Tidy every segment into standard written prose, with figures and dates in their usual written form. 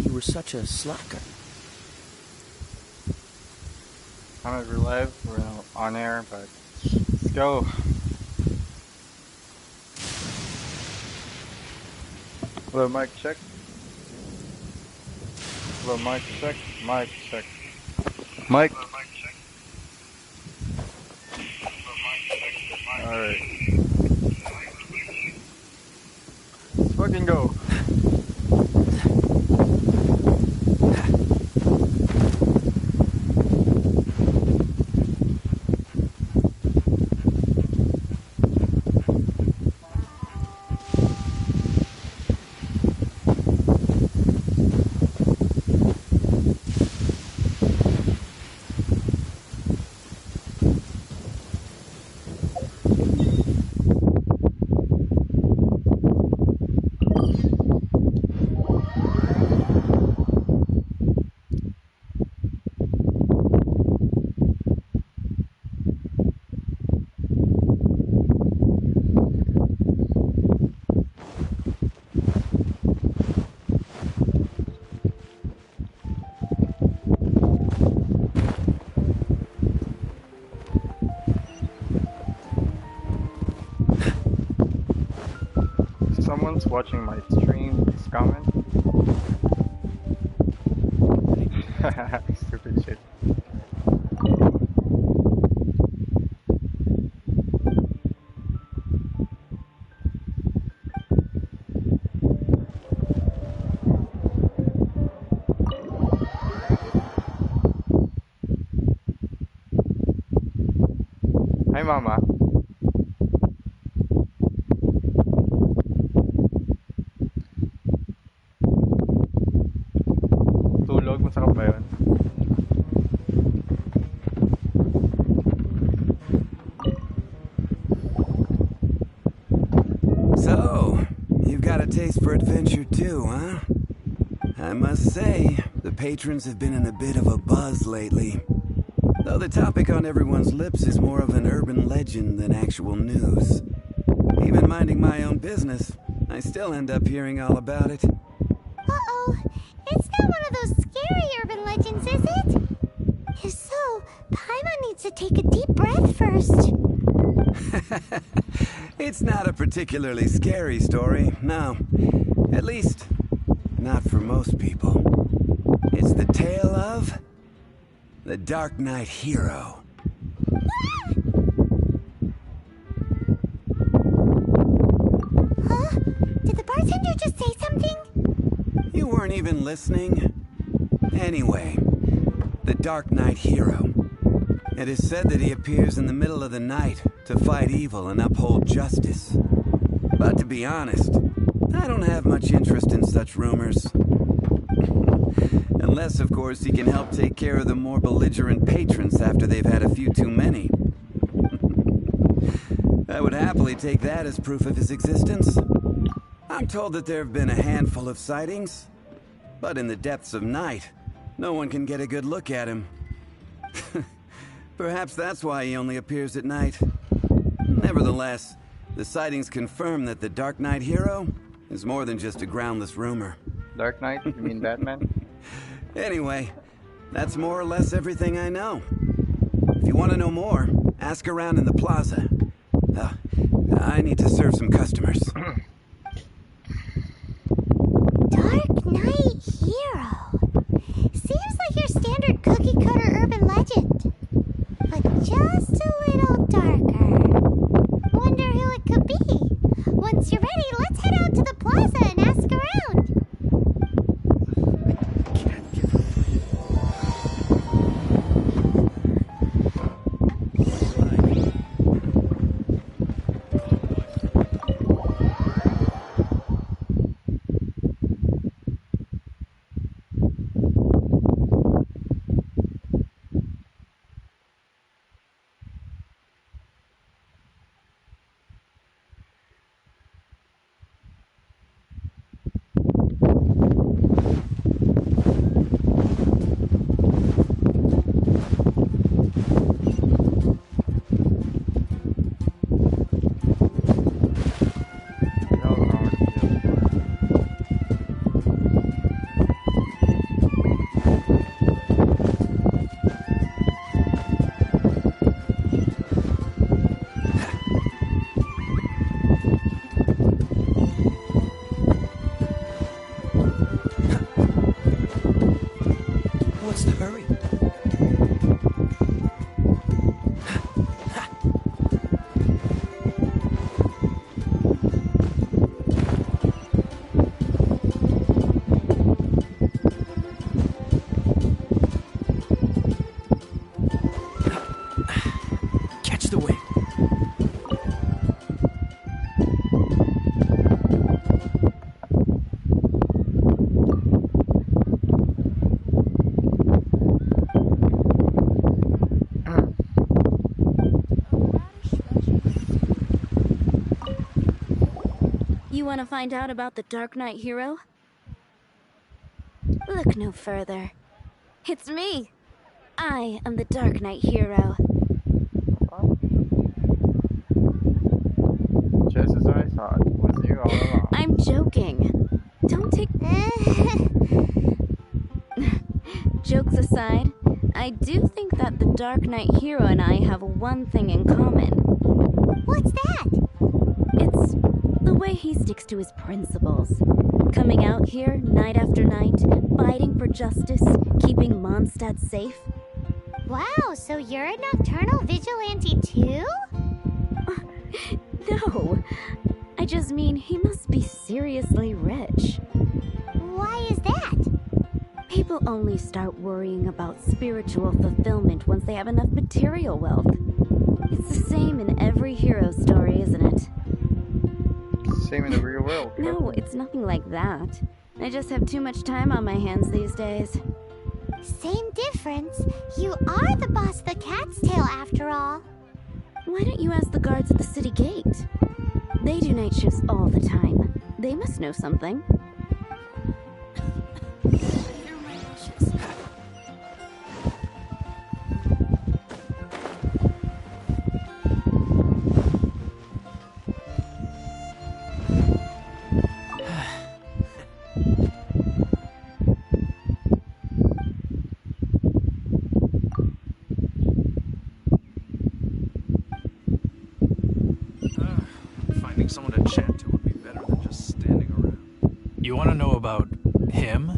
you were such a slacker. I'm gonna relive. We're on air, but let's go. Hello, mic check. Hello, mic check. Mic check. Mic. Alright. Let's fucking go. Someone's watching my stream. It's comment. Stupid shit. Hi, Mama. Tulog, masarap ba yun? So, you've got a taste for adventure too, huh? I must say, the patrons have been in a bit of a buzz lately. Though the topic on everyone's lips is more of an urban legend than actual news. Even minding my own business, I still end up hearing all about it. Uh-oh. It's not one of those scary urban legends, is it? If so, Paimon needs to take a deep breath first. It's not a particularly scary story, no. At least, not for most people. It's the tale of the Darknight hero. Huh? Did the bartender just say something? You weren't even listening? Anyway, the Darknight hero. It is said that he appears in the middle of the night to fight evil and uphold justice. But to be honest, I don't have much interest in such rumors. Unless, of course, he can help take care of the more belligerent patrons after they've had a few too many. I would happily take that as proof of his existence. I'm told that there have been a handful of sightings, but in the depths of night, no one can get a good look at him. Perhaps that's why he only appears at night. Nevertheless, the sightings confirm that the Darknight hero is more than just a groundless rumor. Dark Knight? You mean Batman? Anyway, that's more or less everything I know. If you want to know more, ask around in the plaza. I need to serve some customers. Darknight hero. Seems like your standard cookie-cutter urban legend. But just a little darker. Wonder who it could be. Once you're ready, let's head out to the plaza and ask around. What's the hurry? Catch the wind. You want to find out about the Darknight hero? Look no further. It's me. I am the Darknight hero. Just as I thought, it was you all along. I'm joking. Don't take... Jokes aside, I do think that the Darknight hero and I have one thing in common. What's that? It's the way he sticks to his principles. Coming out here night after night, fighting for justice, keeping Mondstadt safe. Wow, so you're a nocturnal vigilante too? No, I just mean he must be seriously rich. Why is that? People only start worrying about spiritual fulfillment once they have enough material wealth. It's the same in every hero story, isn't it? Same in the real world. No, it's nothing like that. I just have too much time on my hands these days. Same difference. You are the boss of the Cat's Tail after all. Why don't you ask the guards at the city gate? They do night shifts all the time. They must know something. Finding someone to chat to would be better than just standing around. You want to know about him?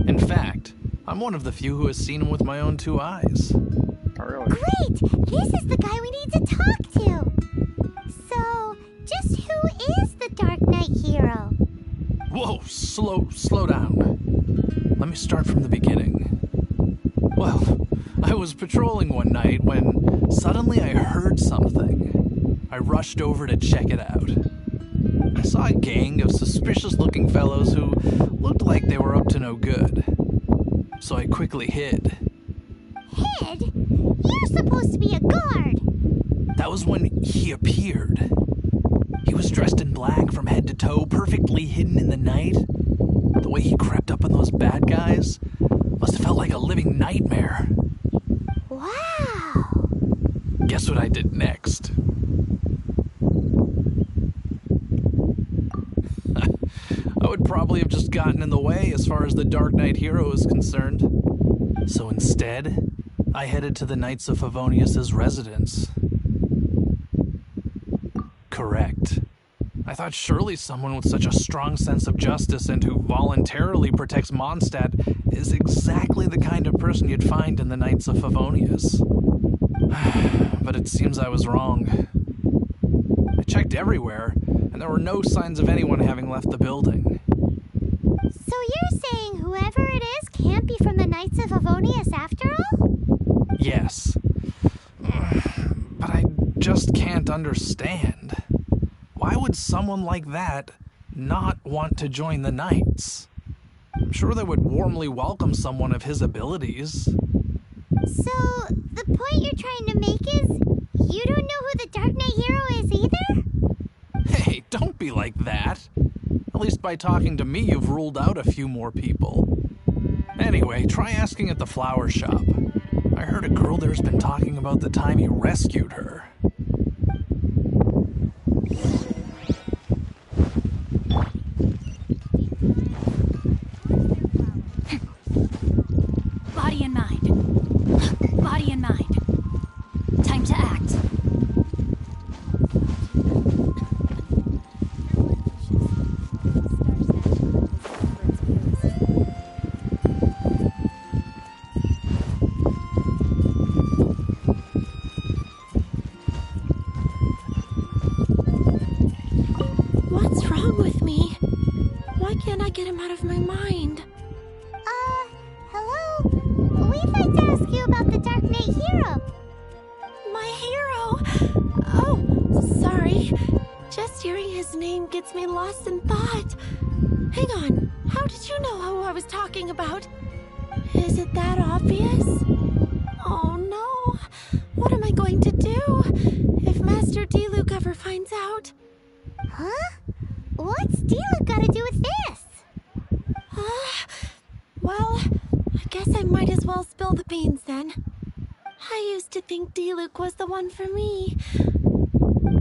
In fact, I'm one of the few who has seen him with my own two eyes. Oh, really? Great! This is the guy we need to talk to! So, just who is the Darknight hero? Whoa, slow down. Let me start from the beginning. Well, I was patrolling one night when suddenly I heard something. I rushed over to check it out. I saw a gang of suspicious-looking fellows who looked like they were up to no good. So I quickly hid. Hid? You're supposed to be a guard! That was when he appeared. He was dressed in black from head to toe, perfectly hidden in the night. The way he crept up on those bad guys must have felt like a living nightmare. Wow! Guess what I did next? I would probably have just gotten in the way as far as the Darknight hero is concerned. So instead, I headed to the Knights of Favonius' residence. Correct. I thought surely someone with such a strong sense of justice and who voluntarily protects Mondstadt is exactly the kind of person you'd find in the Knights of Favonius. But it seems I was wrong. I checked everywhere, and there were no signs of anyone having left the building. So you're saying whoever it is can't be from the Knights of Favonius after all? Yes. But I just can't understand. Why would someone like that not want to join the Knights? I'm sure they would warmly welcome someone of his abilities. So, the point you're trying to make is, you don't know who the Darknight hero is either? Hey, don't be like that. At least by talking to me, you've ruled out a few more people. Anyway, try asking at the flower shop. I heard a girl there's been talking about the time he rescued her. Body and mind. Body and mind. Time to act. get him out of my mind. Hello? We'd like to ask you about the Darknight hero. My hero? Oh, sorry. Just hearing his name gets me lost in thought. Hang on, how did you know who I was talking about? Is it that obvious? Oh no, what am I going to do if Master D-Luke ever finds out? Huh? What's D-Luke got to do with this? Well, I guess I might as well spill the beans then. I used to think D-Luke was the one for me.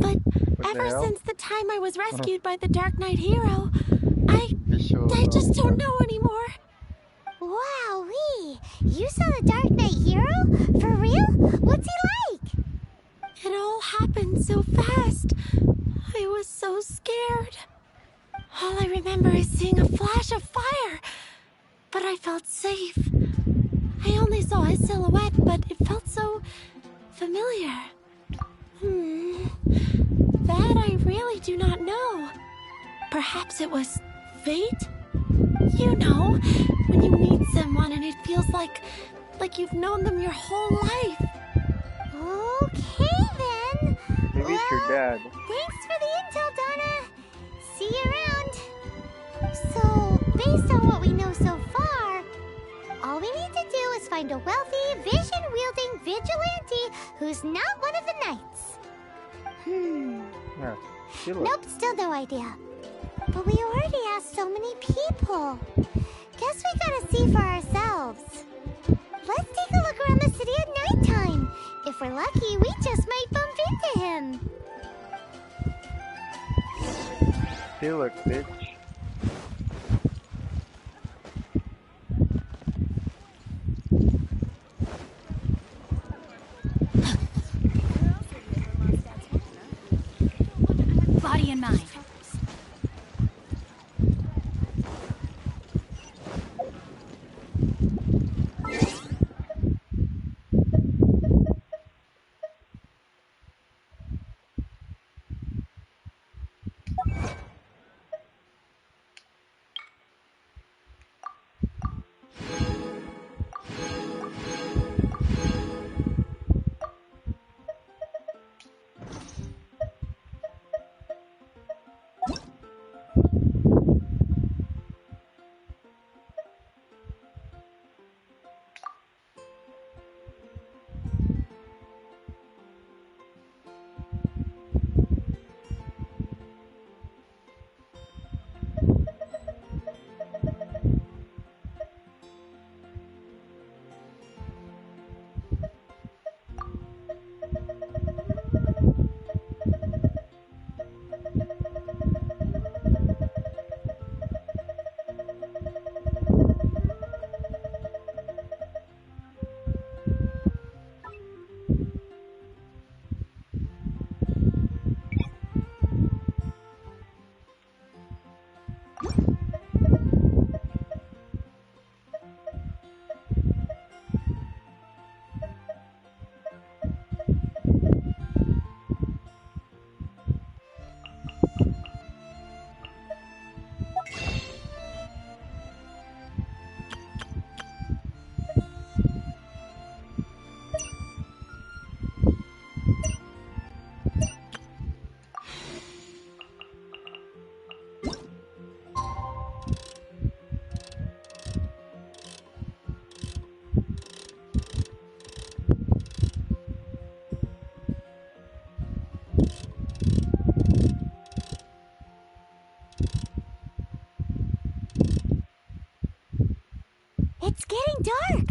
But ever since the time I was rescued by the Darknight hero, I just don't know anymore. Wowee! You saw the Darknight hero? For real? What's he like? It all happened so fast. I was so scared. All I remember is seeing a flash of fire. But I felt safe. I only saw his silhouette, but it felt so familiar. That I really do not know. Perhaps it was fate? You know, when you meet someone and it feels like you've known them your whole life. Okay then. Maybe it's your dad. Thanks for the intel, Donna. See you around. So, based on what we know so far, all we need to do is find a wealthy, vision-wielding vigilante who's not one of the knights. Yeah. Nope, still no idea. But we already asked so many people. Guess we gotta see for ourselves. Let's take a look around the city at nighttime. If we're lucky, we just might bump into him. Hey, look, bitch. Body and mind. It's getting dark.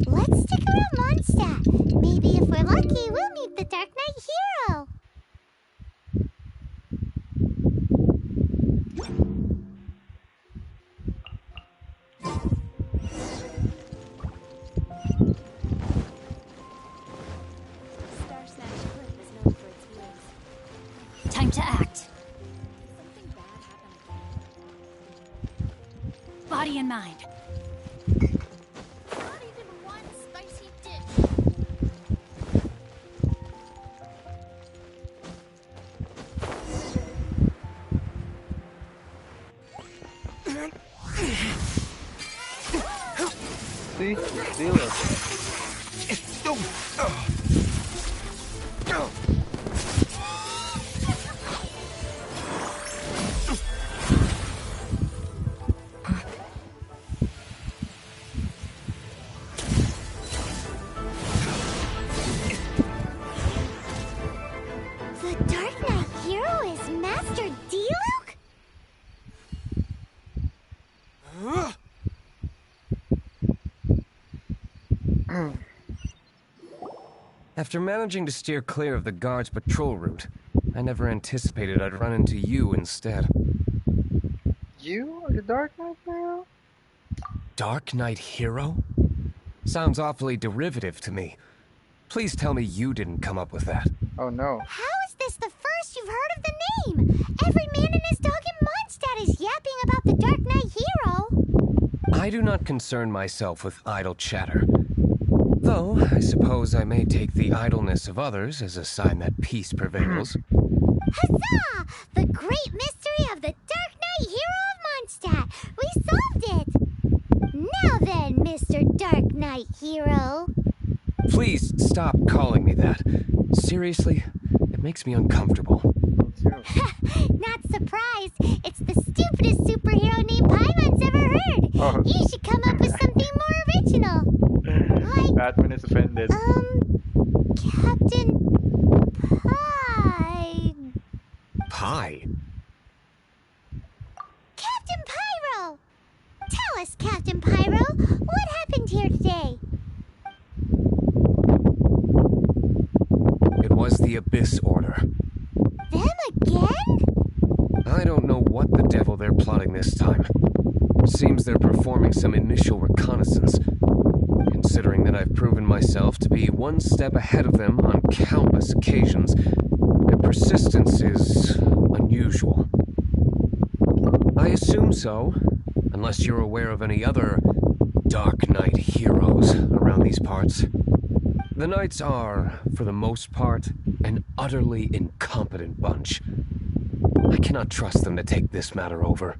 Let's stick around Mondstadt. Maybe if we're lucky, we'll meet the Darknight hero. Time to act. Body and mind. Not even one spicy dish. dealer. The Darknight hero is Master Diluc? After managing to steer clear of the guard's patrol route, I never anticipated I'd run into you instead. You are the Dark Knight now? Dark Knight hero? Sounds awfully derivative to me. Please tell me you didn't come up with that. Oh no. How is this the first you've heard of the name? Every man and his dog in Mondstadt is yapping about the Darknight hero. I do not concern myself with idle chatter. Though, I suppose I may take the idleness of others as a sign that peace prevails. Huzzah! The great mystery of the Darknight hero of Mondstadt. We solved it. Now then, Mr. Darknight hero. Please stop calling me that. Seriously, it makes me uncomfortable. Me too. Not surprised. It's the stupidest superhero name Paimon's ever heard. Oh. You should come up with something more original. Like, Batman is offended. Captain Pie. Pie? Captain Pyro! Tell us, Captain Pyro, what happened here today? It was the Abyss Order. Them again? I don't know what the devil they're plotting this time. Seems they're performing some initial reconnaissance. Considering that I've proven myself to be one step ahead of them on countless occasions, their persistence is unusual. I assume so, unless you're aware of any other Dark Knight heroes around these parts. The Knights are, for the most part, an utterly incompetent bunch. I cannot trust them to take this matter over.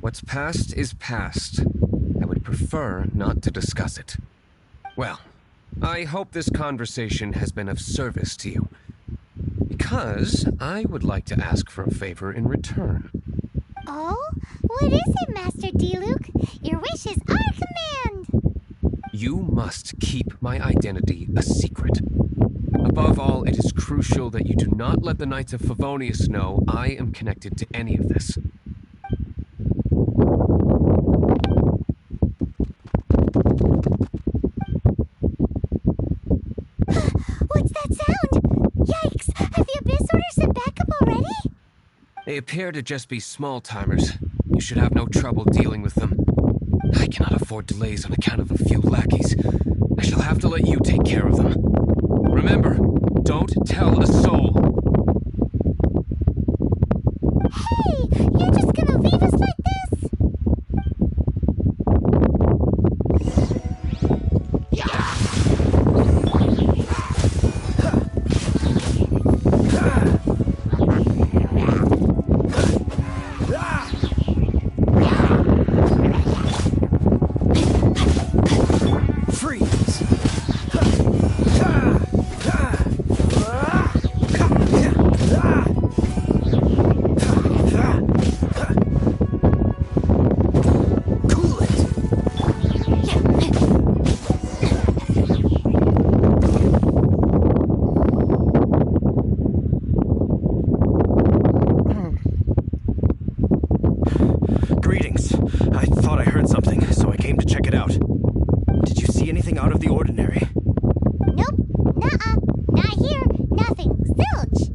What's past is past. I would prefer not to discuss it. Well, I hope this conversation has been of service to you. Because I would like to ask for a favor in return. Oh? What is it, Master Diluc? Your wish is our command! You must keep my identity a secret. Above all, it is crucial that you do not let the Knights of Favonius know I am connected to any of this. What's that sound? Yikes! Have the Abyss Order sent backup already? They appear to just be small-timers. You should have no trouble dealing with them. I cannot afford delays on account of a few lackeys. I shall have to let you take care of them. Remember, don't tell a soul. Hey! You're just gonna leave us like this? Freeze! Cool it! Greetings. I thought I heard something, so I came to check it out. Did you see anything out of the ordinary? Nope. Nuh-uh. Not here. Nothing. Zilch.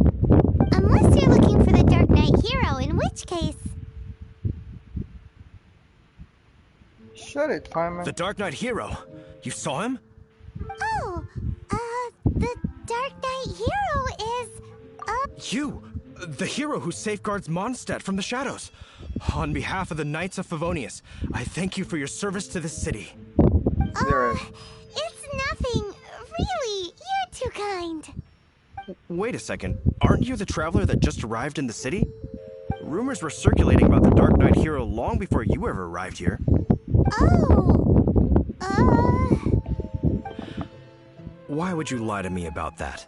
Unless you're looking for the Darknight hero, in which case... Shut it, Fireman. The Dark Knight hero. You saw him? Oh, the Darknight hero is... You! The hero who safeguards Mondstadt from the shadows. On behalf of the Knights of Favonius, I thank you for your service to this city. Zero. It's nothing. Really, you're too kind. Wait a second. Aren't you the traveler that just arrived in the city? Rumors were circulating about the Darknight hero long before you ever arrived here. Oh, Why would you lie to me about that?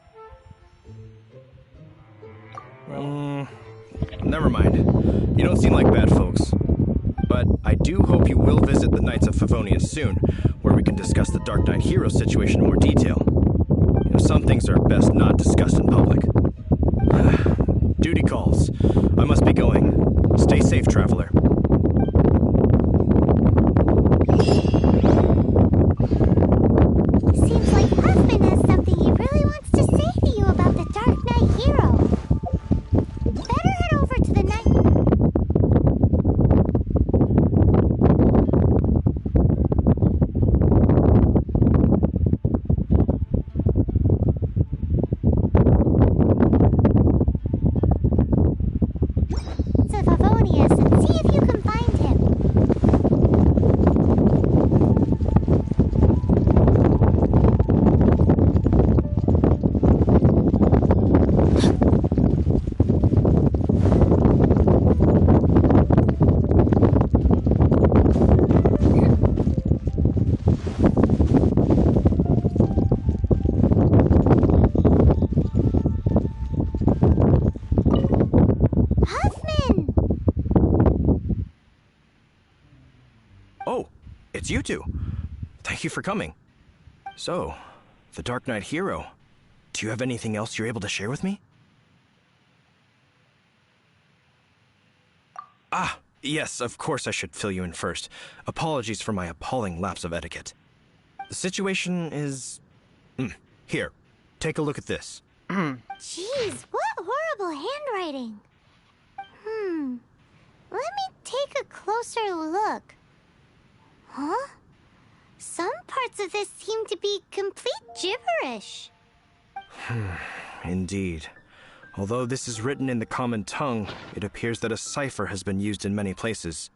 Never mind. You don't seem like bad folks. But I do hope you will visit the Knights of Favonius soon, where we can discuss the Darknight hero situation in more detail. You know, some things are best not discussed in public. Duty calls. I must be going. Stay safe, traveler. seems like Huffman has something he really wants to say to you about the Dark Knight hero. Better head over to the night. To Favonius and see if you can find him. Huffman! Oh, it's you two. Thank you for coming. So, the Dark Knight hero. Do you have anything else you're able to share with me? Ah, yes, of course I should fill you in first. Apologies for my appalling lapse of etiquette. The situation is... Here, take a look at this. Jeez, what horrible handwriting. Let me take a closer look. Huh? Some parts of this seem to be complete gibberish. Indeed. Although this is written in the common tongue, it appears that a cipher has been used in many places.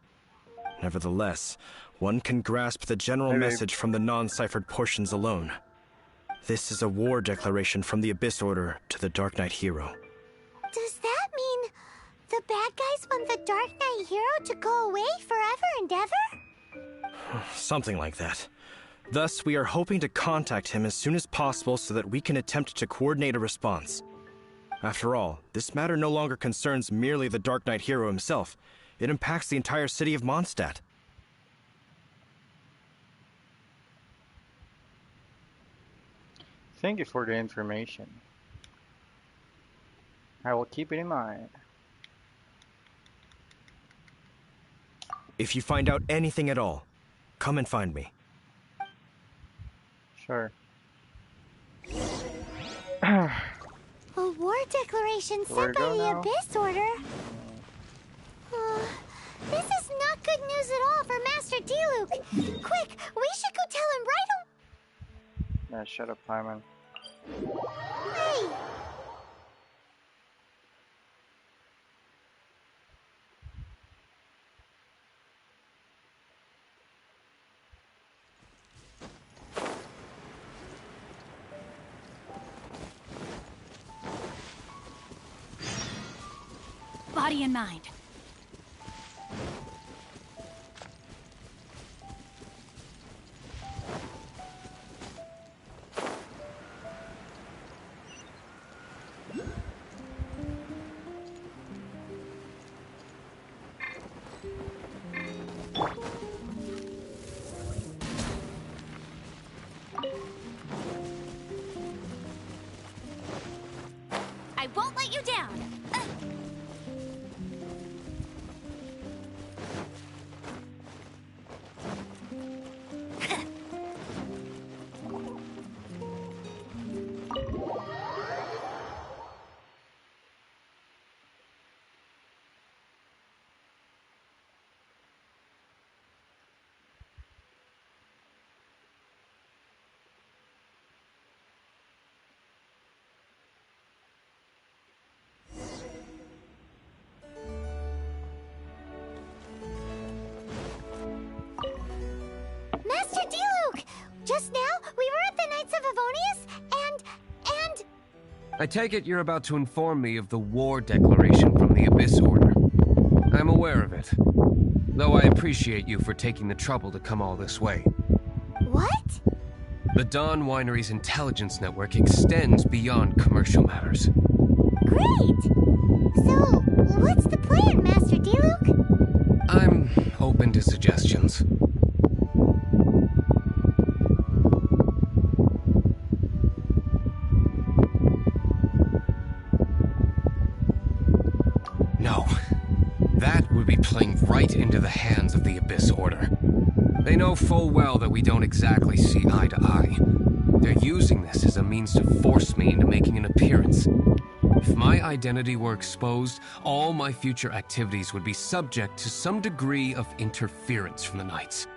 Nevertheless, one can grasp the general message from the non-ciphered portions alone. This is a war declaration from the Abyss Order to the Dark Knight hero. Does that mean the bad guys want the Dark Knight hero to go away forever and ever? Something like that. Thus, we are hoping to contact him as soon as possible so that we can attempt to coordinate a response. After all, this matter no longer concerns merely the Dark Knight hero himself. It impacts the entire city of Mondstadt. Thank you for the information. I will keep it in mind. If you find out anything at all, come and find me. Sure. A war declaration sent by the Abyss Order. This is not good news at all for Master Diluc. Quick, we should go tell him right away. Yeah, shut up, Paimon. Hey! Body and mind. I won't let you down. Master Diluc! Just now, we were at the Knights of Favonius, and... I take it you're about to inform me of the war declaration from the Abyss Order. I'm aware of it. Though I appreciate you for taking the trouble to come all this way. What? The Dawn Winery's intelligence network extends beyond commercial matters. Great! So, what's the plan, Master D-Luke? I'm open to suggestions. No. That would be playing right into the hands of the Abyss Order. They know full well that we don't exactly see eye to eye. They're using this as a means to force me into making an appearance. If my identity were exposed, all my future activities would be subject to some degree of interference from the Knights.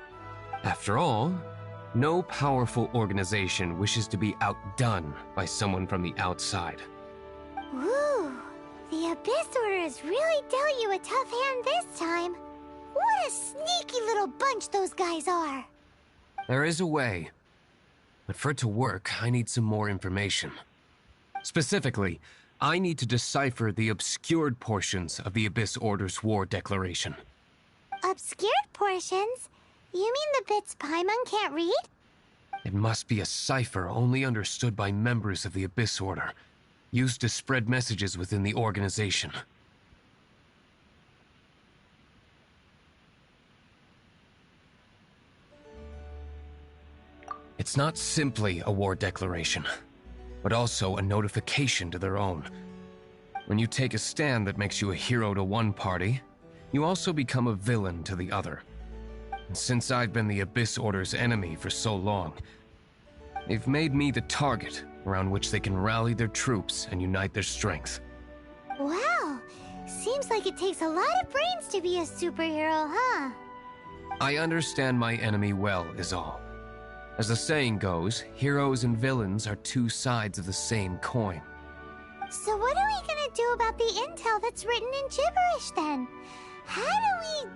After all, no powerful organization wishes to be outdone by someone from the outside. Woo! The Abyss Order has really dealt you a tough hand this time. What a sneaky little bunch those guys are. There is a way. But for it to work, I need some more information. Specifically, I need to decipher the obscured portions of the Abyss Order's war declaration. Obscured portions? You mean the bits Paimon can't read? It must be a cipher only understood by members of the Abyss Order, used to spread messages within the organization. It's not simply a war declaration, but also a notification to their own. When you take a stand that makes you a hero to one party, you also become a villain to the other. And since I've been the Abyss Order's enemy for so long, they've made me the target around which they can rally their troops and unite their strength. Wow, seems like it takes a lot of brains to be a superhero, huh? I understand my enemy well, is all. As the saying goes, heroes and villains are two sides of the same coin. So what are we gonna do about the intel that's written in gibberish then? How do we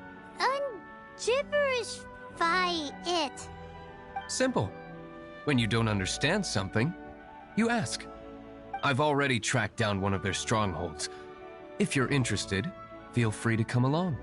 un-gibberishify it? Simple. When you don't understand something, you ask. I've already tracked down one of their strongholds. If you're interested, feel free to come along.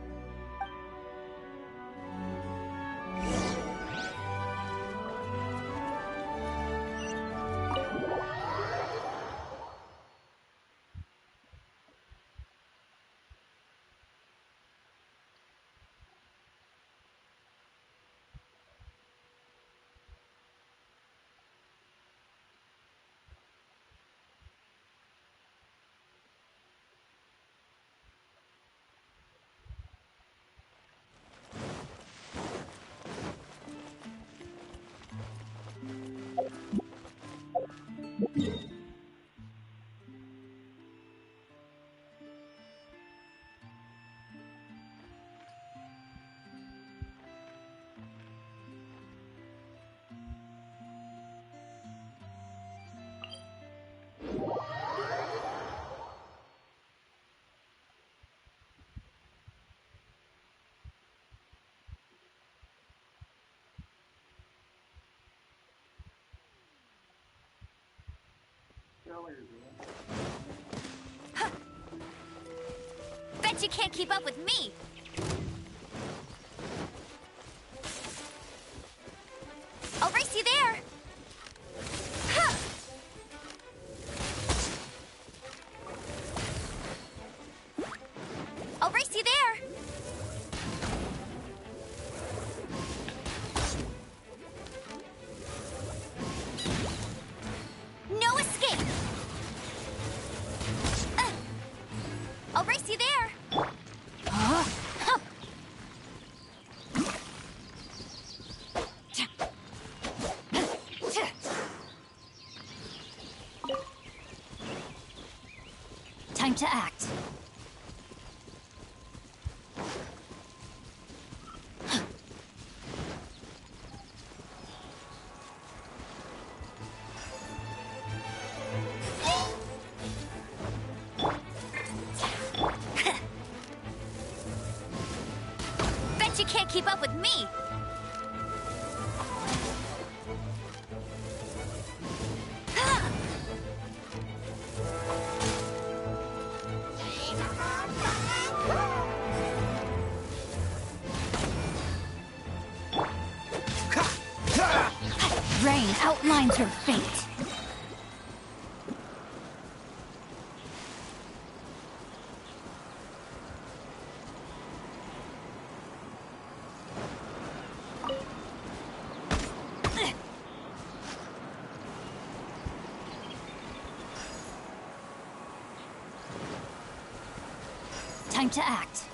Bet you can't keep up with me! I'll race you there! Huh. I'll race you there! No escape! I'll race you there! Time to act. Bet you can't keep up with me! outlines her fate. Time to act.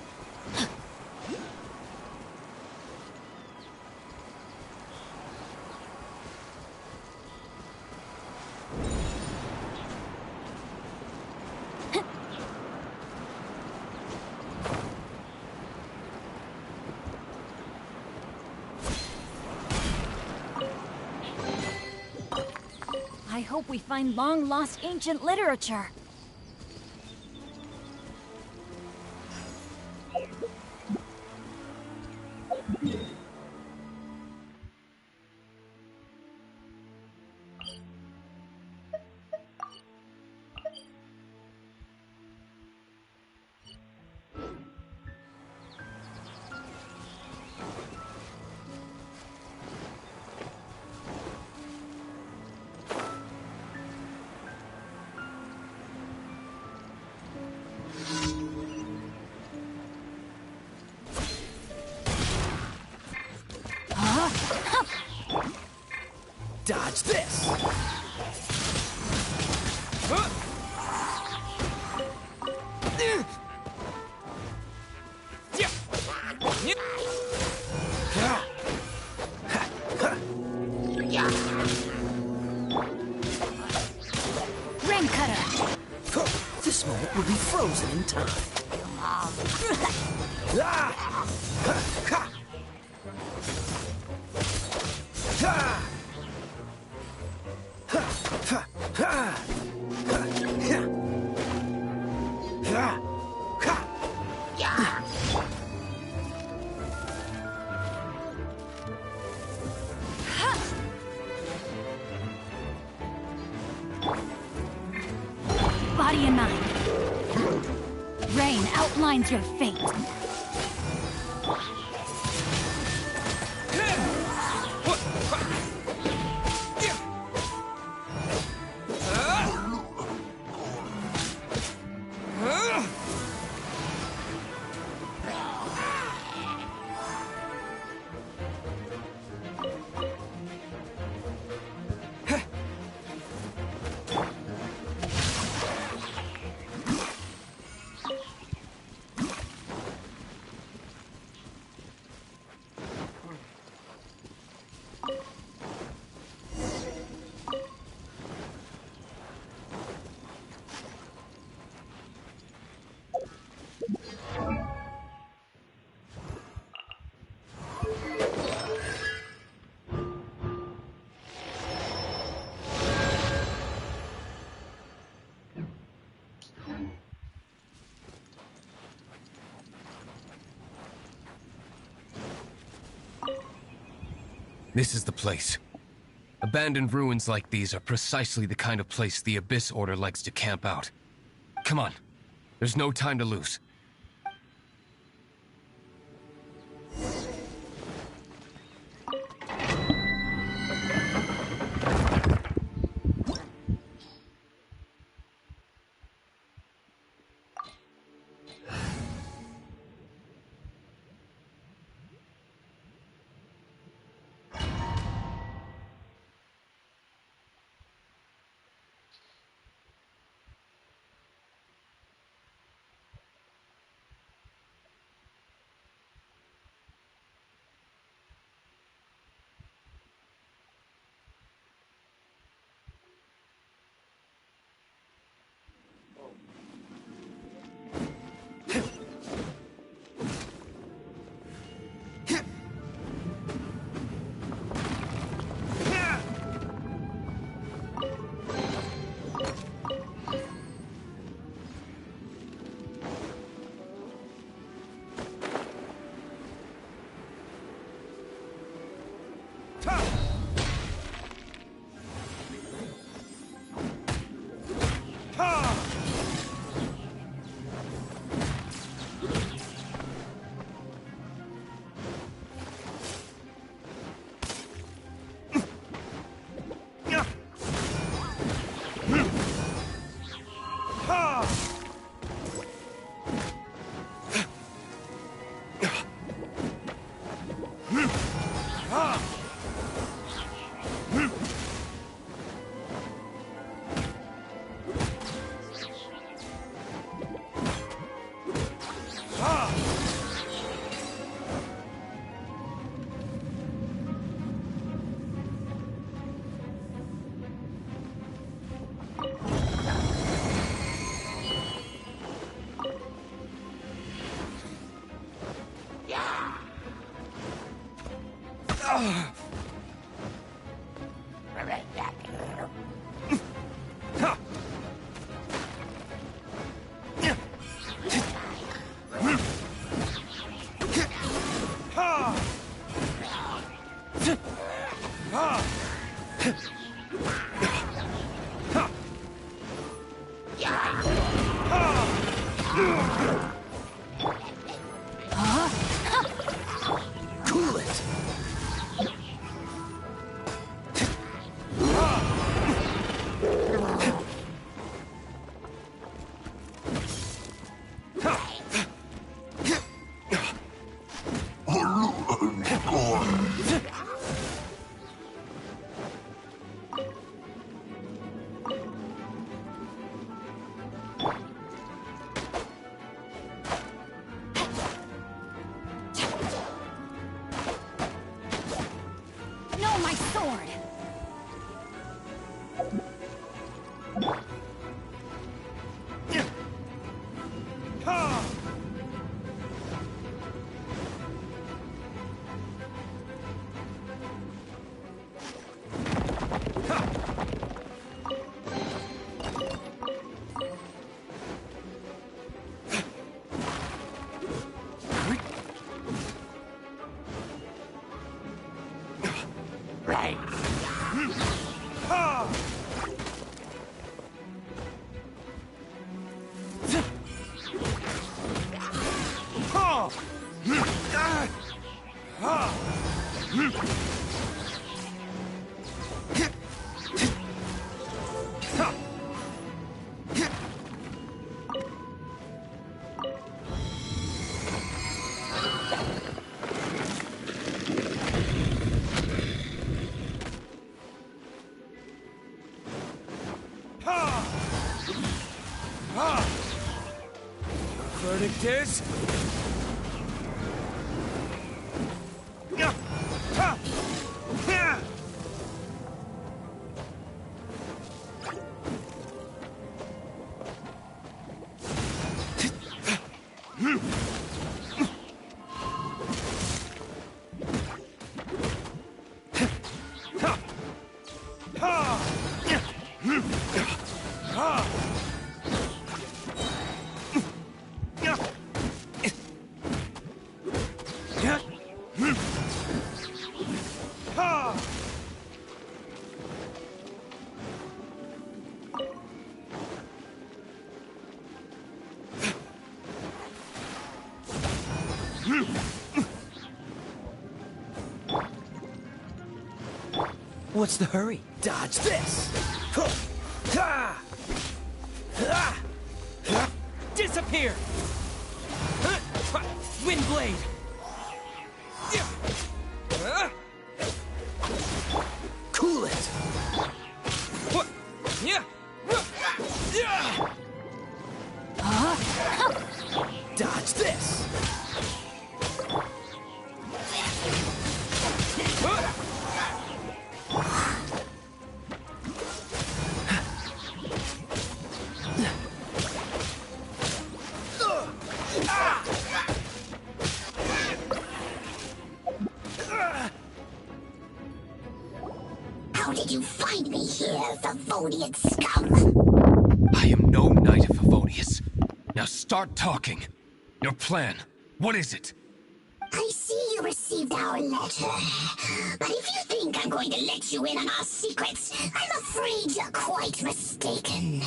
I hope we find long-lost ancient literature. Dodge this! Rain cutter! This moment will be frozen in time. Body and mind. Rain outlines your fate. This is the place. Abandoned ruins like these are precisely the kind of place the Abyss Order likes to camp out. Come on. There's no time to lose. Cool it. No, my sword! Verdict is... What's the hurry? Dodge this! Disappear! Wind blade! Cool it! Dodge this! How did you find me here, Favonian scum? I am no knight of Favonius. Now start talking. Your plan. What is it? I see you received our letter. But if you think I'm going to let you in on our secrets, I'm afraid you're quite mistaken.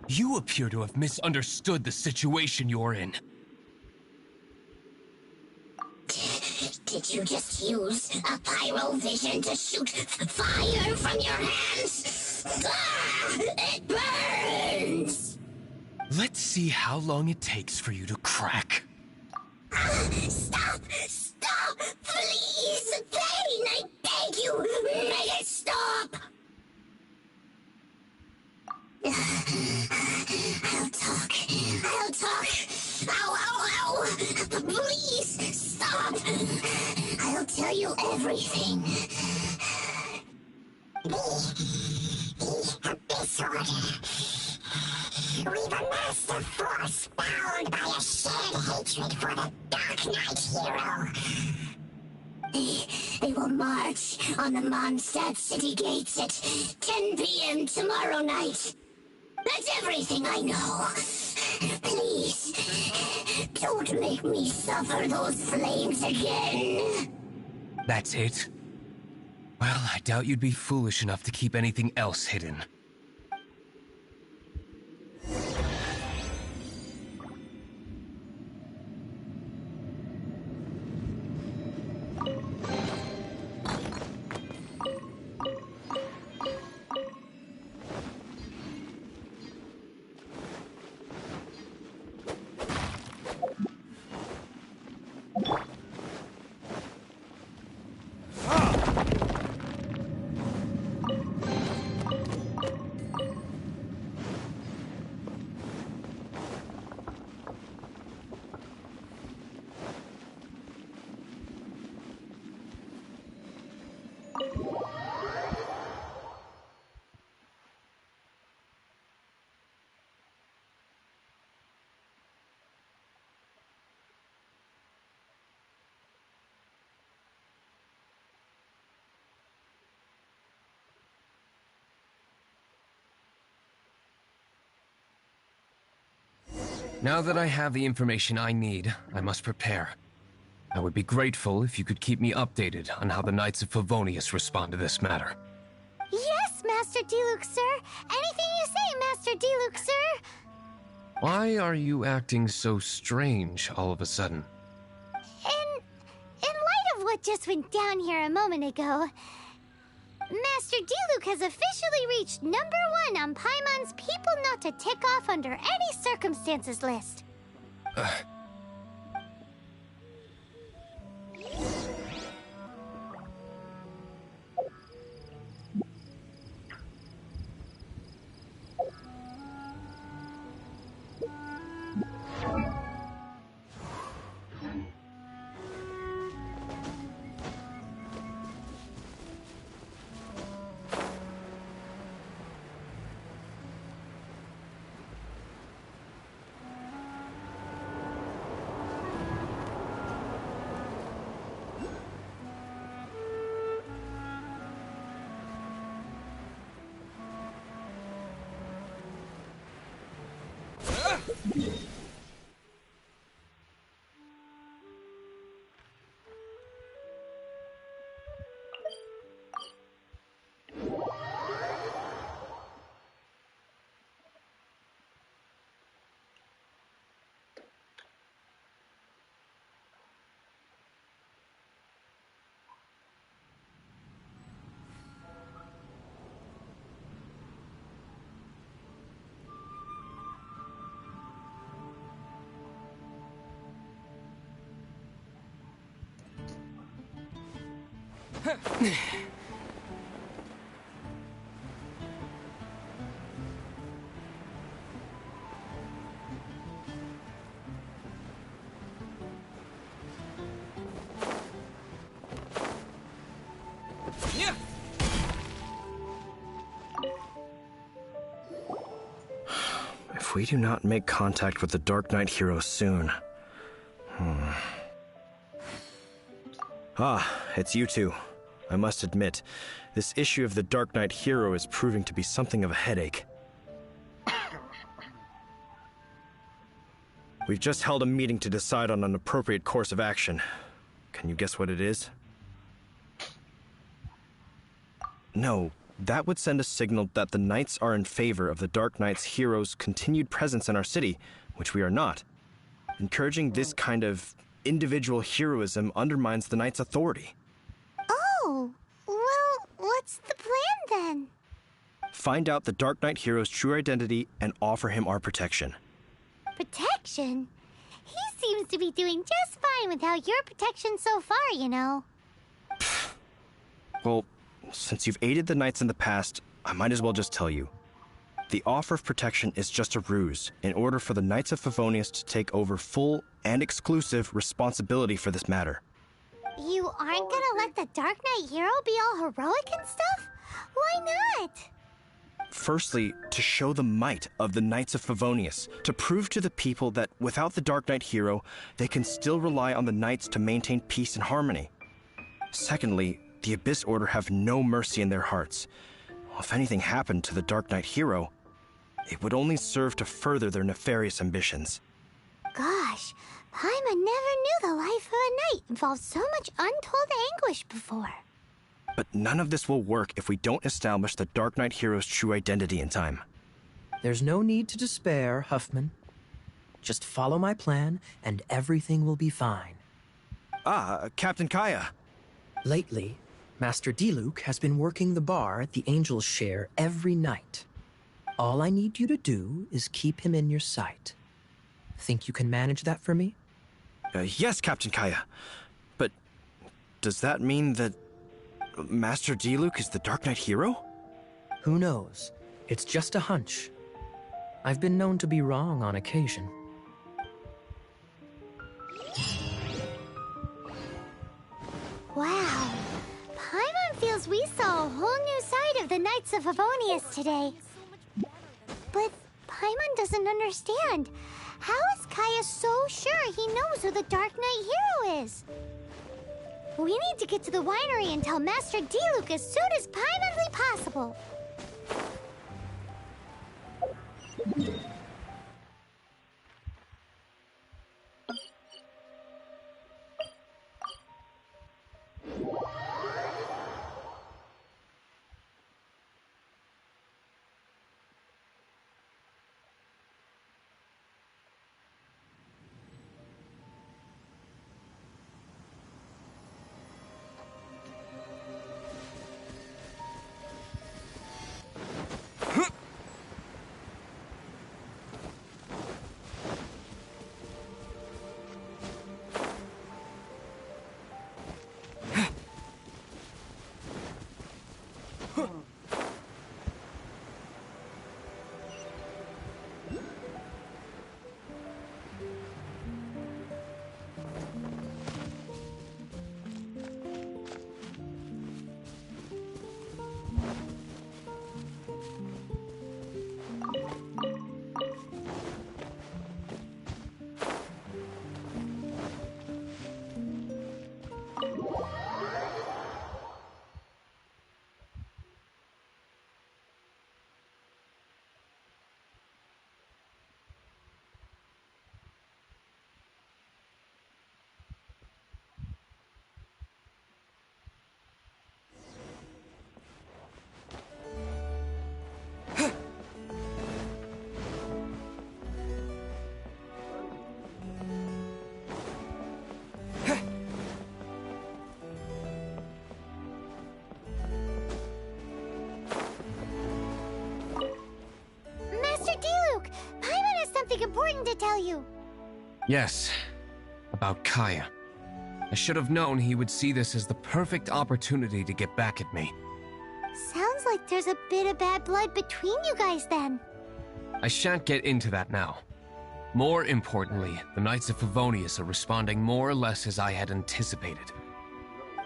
You appear to have misunderstood the situation you're in. Did you just use a pyrovision to shoot fire from your hands? Ah, it burns! Let's see how long it takes for you to crack. Stop! Stop! Please! Pain! I beg you! Make it stop! I'll talk. I'll talk. Ow, ow, ow! Please, stop! I'll tell you everything. The Abyss Order. We've amassed a force bound by a shared hatred for the Darknight hero. They will march on the Mondstadt city gates at 10 p.m. tomorrow night. That's everything I know. Please, don't make me suffer those flames again. That's it? Well, I doubt you'd be foolish enough to keep anything else hidden. Now that I have the information I need, I must prepare. I would be grateful if you could keep me updated on how the Knights of Favonius respond to this matter. Yes, Master Diluc, sir. Anything you say, Master Diluc, sir. Why are you acting so strange all of a sudden? In light of what just went down here a moment ago, Master Diluc has officially reached #1 on Paimon's People Not to Tick Off Under Any Circumstances list. If we do not make contact with the Darknight hero soon... Ah, it's you two. I must admit, this issue of the Darknight hero is proving to be something of a headache. We've just held a meeting to decide on an appropriate course of action. Can you guess what it is? No, that would send a signal that the Knights are in favor of the Darknight's hero's continued presence in our city, which we are not. Encouraging this kind of individual heroism undermines the Knights' authority. Oh, well, what's the plan then? Find out the Darknight hero's true identity and offer him our protection. Protection? He seems to be doing just fine without your protection so far, you know. Well, since you've aided the Knights in the past, I might as well just tell you. The offer of protection is just a ruse in order for the Knights of Favonius to take over full and exclusive responsibility for this matter. You aren't gonna let the Darknight hero be all heroic and stuff? Why not? Firstly, to show the might of the Knights of Favonius, to prove to the people that without the Darknight hero, they can still rely on the Knights to maintain peace and harmony. Secondly, the Abyss Order have no mercy in their hearts. Well, if anything happened to the Darknight hero, it would only serve to further their nefarious ambitions. Gosh, Paimon never knew the life of a knight involved so much untold anguish before. But none of this will work if we don't establish the Darknight hero's true identity in time. There's no need to despair, Huffman. Just follow my plan, and everything will be fine. Captain Kaya. Lately, Master Diluc has been working the bar at the Angel's Share every night. All I need you to do is keep him in your sight. Think you can manage that for me? Yes, Captain Kaya. But does that mean that Master Diluc is the Darknight hero? Who knows? It's just a hunch. I've been known to be wrong on occasion. Wow. Paimon feels we saw a whole new side of the Knights of Favonius today. But Paimon doesn't understand. How is Kaya so sure he knows who the Dark Knight hero is? We need to get to the winery and tell Master Diluc as soon as Paimonly possible. Important to tell you. Yes, about Kaya. I should have known he would see this as the perfect opportunity to get back at me. Sounds like there's a bit of bad blood between you guys then. I shan't get into that now. More importantly, the Knights of Favonius are responding more or less as I had anticipated.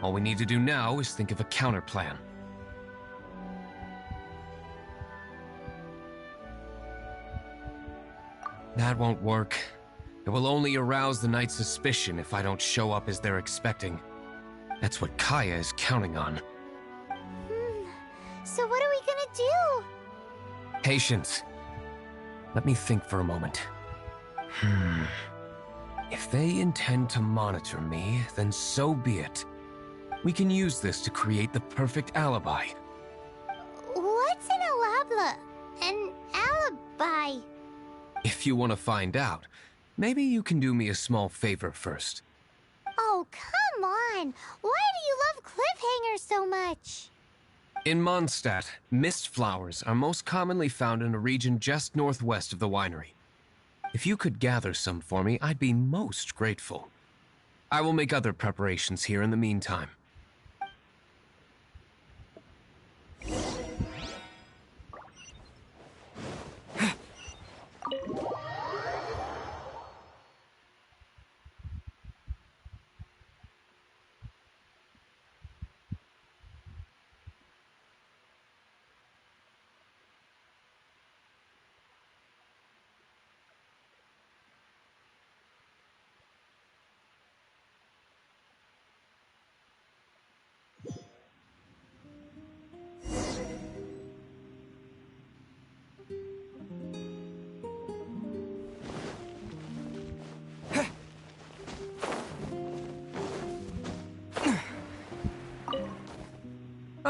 All we need to do now is think of a counterplan. That won't work. It will only arouse the Knights' suspicion if I don't show up as they're expecting. That's what Kaya is counting on. So what are we gonna do? Patience. Let me think for a moment. If they intend to monitor me, then so be it. We can use this to create the perfect alibi. What's an alabla? An alibi? If you want to find out, maybe you can do me a small favor first. Oh, come on! Why do you love cliffhangers so much? In Mondstadt, mist flowers are most commonly found in a region just northwest of the winery. If you could gather some for me, I'd be most grateful. I will make other preparations here in the meantime.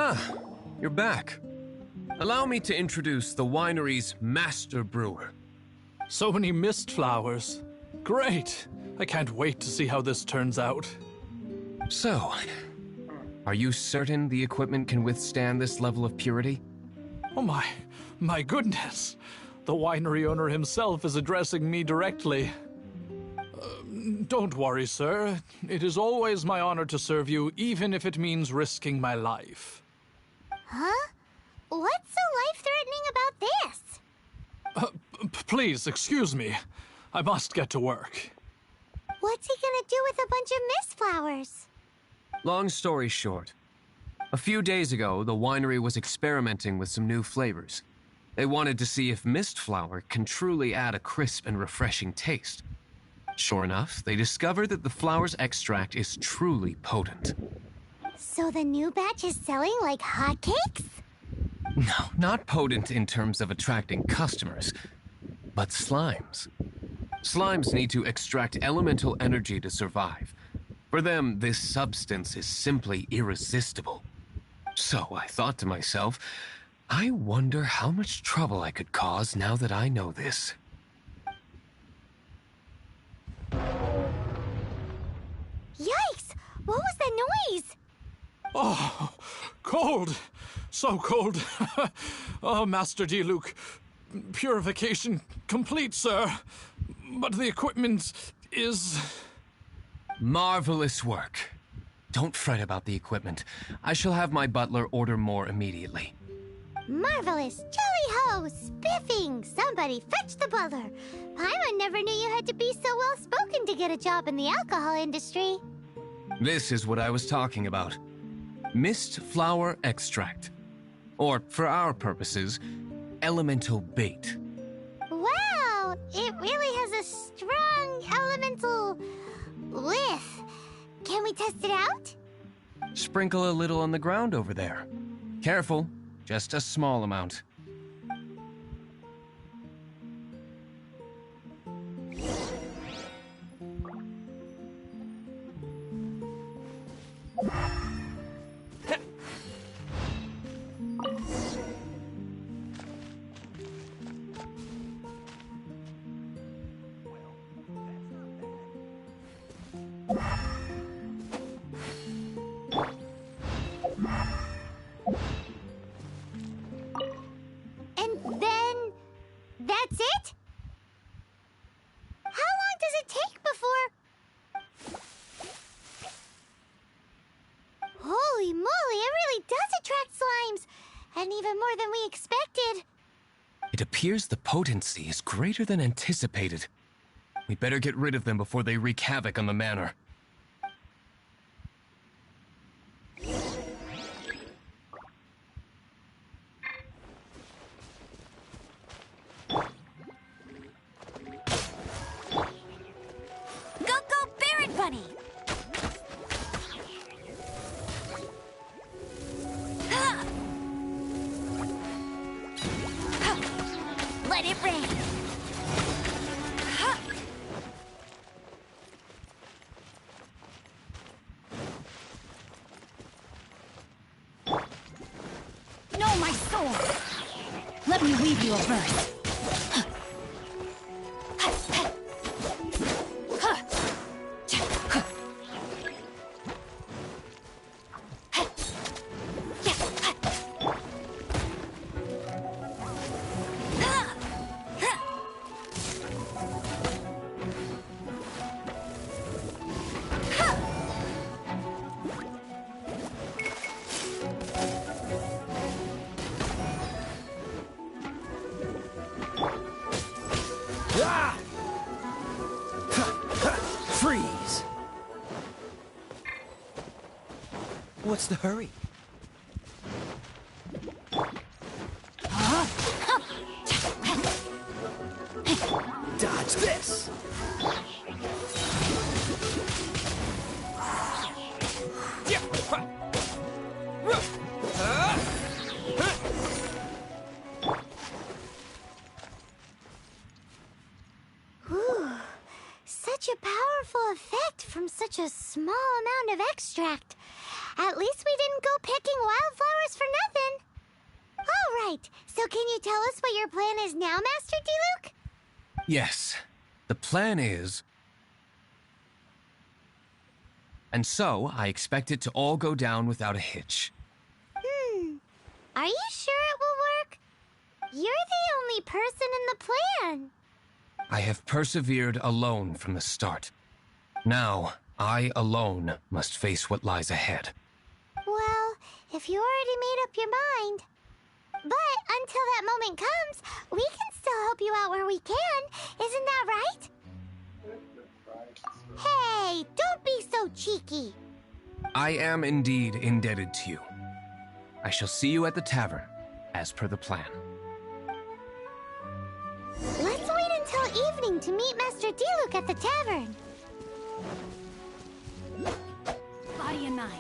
Ah, you're back. Allow me to introduce the winery's master brewer. So many mist flowers. Great! I can't wait to see how this turns out. So, are you certain the equipment can withstand this level of purity? Oh my goodness! The winery owner himself is addressing me directly. Don't worry, sir. It is always my honor to serve you, even if it means risking my life. Huh? What's so life-threatening about this? Please, excuse me. I must get to work. What's he gonna do with a bunch of mist flowers? Long story short, a few days ago, the winery was experimenting with some new flavors. They wanted to see if mist flower can truly add a crisp and refreshing taste. Sure enough, they discovered that the flower's extract is truly potent. So the new batch is selling like hotcakes? No, not potent in terms of attracting customers, but slimes. Slimes need to extract elemental energy to survive. For them, this substance is simply irresistible. So I thought to myself, I wonder how much trouble I could cause now that I know this. Yikes! What was that noise? Oh, cold! So cold! Oh, Master Diluc, purification complete, sir. But the equipment is... Marvelous work. Don't fret about the equipment. I shall have my butler order more immediately. Marvelous! Jolly-ho! Spiffing! Somebody fetch the butler! Paimon never knew you had to be so well-spoken to get a job in the alcohol industry. This is what I was talking about. Mist flower extract. Or, for our purposes, elemental bait. Wow! It really has a strong elemental whiff. Can we test it out? Sprinkle a little on the ground over there. Careful, just a small amount. And then... that's it? How long does it take before... Holy moly, it really does attract slimes! And even more than we expected. It appears the potency is greater than anticipated. We'd better get rid of them before they wreak havoc on the manor. Go, Barret Bunny! Ha! Ha! Let it rain! Ha! No, my sword! Let me weave you a verse. Freeze! What's the hurry? Dodge this! Whew. Such a powerful effect from such a small amount of extract. At least we didn't go picking wildflowers for nothing. All right, so can you tell us what your plan is now, Master D-Luke? Yes, the plan is... And so, I expect it to all go down without a hitch. Are you sure it will work? You're the only person in the plan. I have persevered alone from the start. Now, I alone must face what lies ahead. Well, if you already made up your mind. But until that moment comes, we can still help you out where we can. Isn't that right? Hey, don't be so cheeky. I am indeed indebted to you. I shall see you at the tavern, as per the plan. Let's wait until evening to meet Master D-Luke at the tavern. Body in mind.